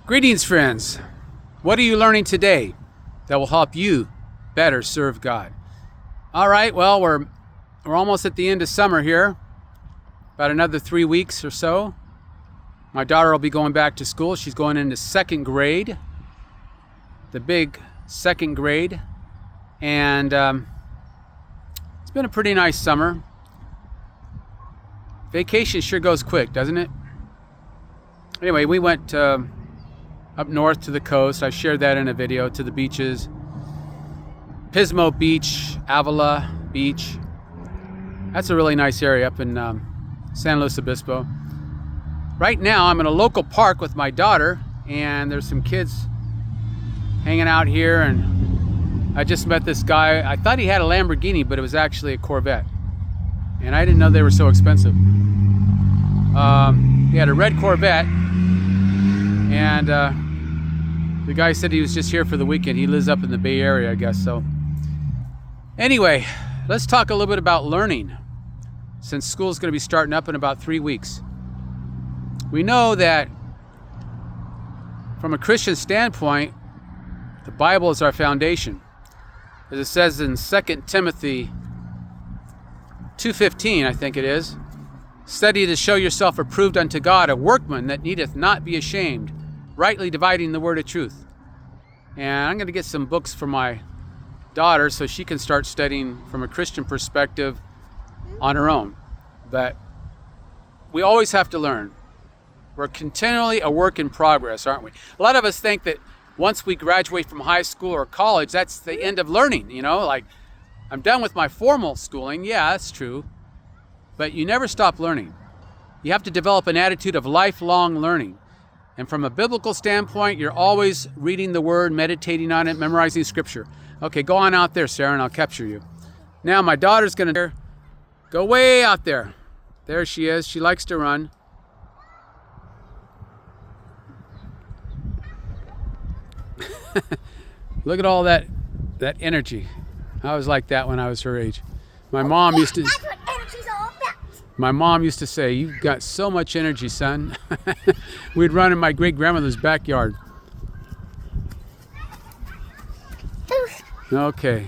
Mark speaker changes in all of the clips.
Speaker 1: Greetings, friends. What are you learning today that will help you better serve God? All right, well, we're almost at the end of summer here. About another 3 weeks or so. My daughter will be going back to school. She's going into second grade, the big second grade. And it's been a pretty nice summer. Vacation sure goes quick, doesn't it? Anyway, we went up north to the coast. I shared that in a video, to the beaches. Pismo Beach, Avila Beach. That's a really nice area up in San Luis Obispo. Right now I'm in a local park with my daughter, and there's some kids hanging out here, and I just met this guy. I thought he had a Lamborghini, but it was actually a Corvette, and I didn't know they were so expensive. He had a red Corvette, and the guy said he was just here for the weekend. He lives up in the Bay Area, I guess. So anyway, let's talk a little bit about learning, since school's going to be starting up in about 3 weeks. We know that from a Christian standpoint, the Bible is our foundation. As it says in 2 Timothy 2:15, I think it is, "Study to show yourself approved unto God, a workman that needeth not be ashamed, rightly dividing the word of truth." And I'm going to get some books for my daughter so she can start studying from a Christian perspective on her own. But we always have to learn. We're continually a work in progress, aren't we? A lot of us think that once we graduate from high school or college, that's the end of learning, like I'm done with my formal schooling. Yeah, that's true. But you never stop learning. You have to develop an attitude of lifelong learning. And from a biblical standpoint, you're always reading the word, meditating on it, memorizing scripture. Okay, go on out there, Sarah, and I'll capture you. Now my daughter's going to go way out there. There she is. She likes to run. Look at all that energy. I was like that when I was her age. My mom used to...
Speaker 2: That's what energy's all about.
Speaker 1: My mom used to say, "You've got so much energy, son." We'd run in my great-grandmother's backyard. Okay.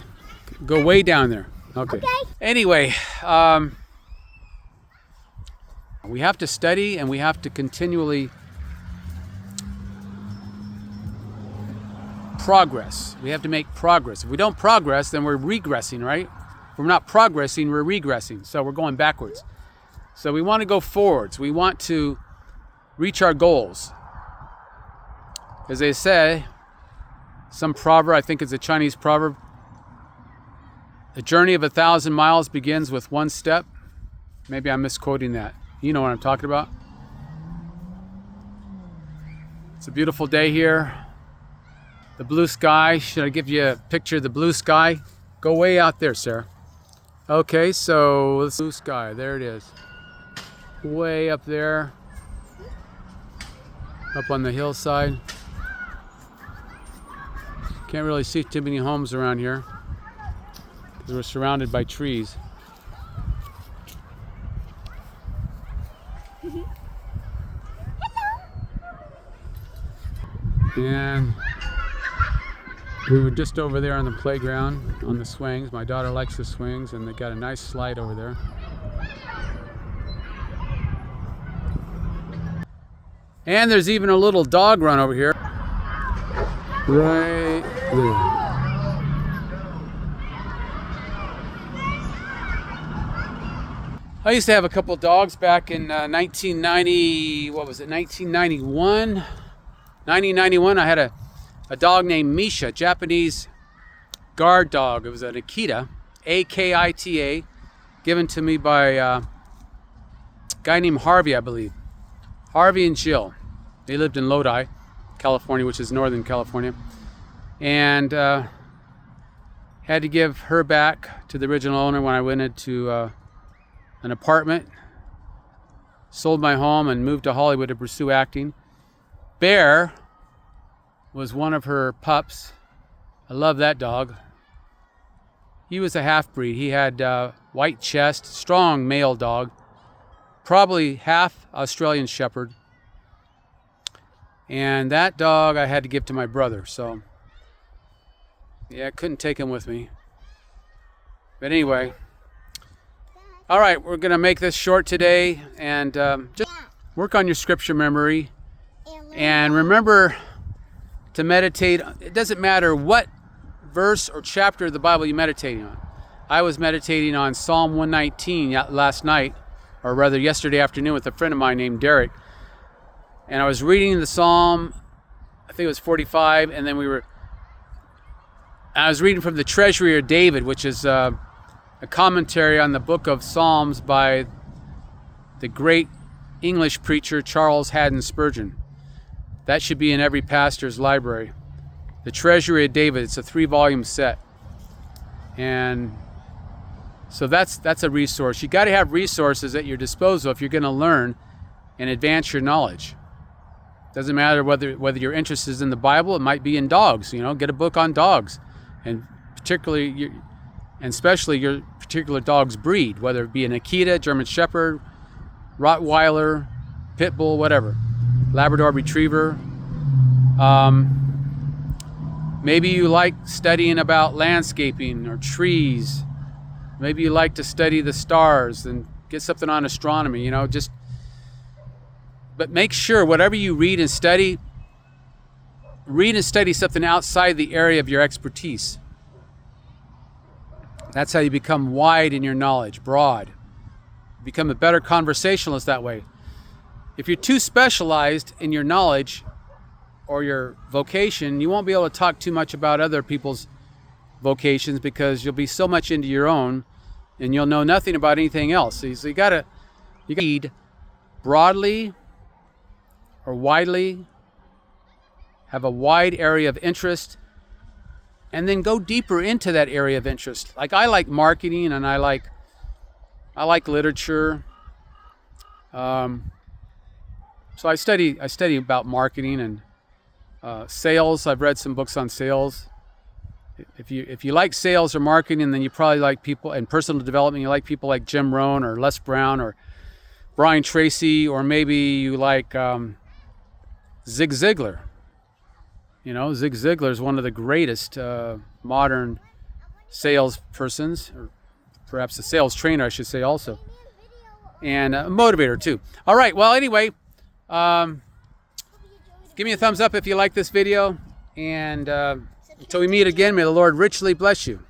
Speaker 1: Go way down there. Okay. Anyway, we have to study, and we have to continually progress. We have to make progress. If we don't progress, then we're regressing, right? If we're not progressing, we're regressing. So we're going backwards. So we want to go forwards. We want to reach our goals. As they say, some proverb, I think it's a Chinese proverb, "The journey of 1,000 miles begins with one step." Maybe I'm misquoting that. You know what I'm talking about. It's a beautiful day here. The blue sky. Should I give you a picture of the blue sky? Go way out there, Sarah. Okay, so the blue sky. There it is. Way up there, up on the hillside. Can't really see too many homes around here because we're surrounded by trees. And we were just over there on the playground on the swings. My daughter likes the swings, and they got a nice slide over there. And there's even a little dog run over here. Right there. I used to have a couple dogs back in 1991. 1991, I had a dog named Misha, Japanese guard dog. It was an Akita, A-K-I-T-A, given to me by a guy named Harvey, I believe. Harvey and Jill. They lived in Lodi, California, which is Northern California. And had to give her back to the original owner when I went into an apartment. Sold my home and moved to Hollywood to pursue acting. Bear was one of her pups. I love that dog. He was a half-breed. He had white chest, strong male dog, probably half Australian Shepherd. And that dog I had to give to my brother. So, yeah, I couldn't take him with me. But anyway, all right, we're going to make this short today, and just work on your scripture memory. And remember to meditate. It doesn't matter what verse or chapter of the Bible you're meditating on. I was meditating on Psalm 119 last night, or rather yesterday afternoon, with a friend of mine named Derek. And I was reading the Psalm, I think it was 45, and then I was reading from the Treasury of David, which is a commentary on the book of Psalms by the great English preacher Charles Haddon Spurgeon. That should be in every pastor's library. The Treasury of David, it's a 3-volume set. And so that's a resource. You got to have resources at your disposal if you're going to learn and advance your knowledge. Doesn't matter whether your interest is in the Bible. It might be in dogs. Get a book on dogs, and especially your particular dog's breed, whether it be an Akita, German Shepherd, Rottweiler, Pit Bull, whatever, Labrador Retriever. Maybe you like studying about landscaping or trees. Maybe you like to study the stars and get something on astronomy. But make sure whatever you read and study something outside the area of your expertise. That's how you become wide in your knowledge, broad. You become a better conversationalist that way. If you're too specialized in your knowledge or your vocation, you won't be able to talk too much about other people's vocations because you'll be so much into your own and you'll know nothing about anything else. So you gotta read broadly or widely, have a wide area of interest, and then go deeper into that area of interest. Like I like marketing, and I like literature. So I study about marketing and sales. I've read some books on sales. If you like sales or marketing, then you probably like people, and personal development, you like people like Jim Rohn or Les Brown or Brian Tracy, or maybe you like Zig Ziglar. Zig Ziglar is one of the greatest modern salespersons, or perhaps a sales trainer, I should say, also, and a motivator too. All right. Well, anyway, give me a thumbs up if you like this video, and until we meet again, may the Lord richly bless you.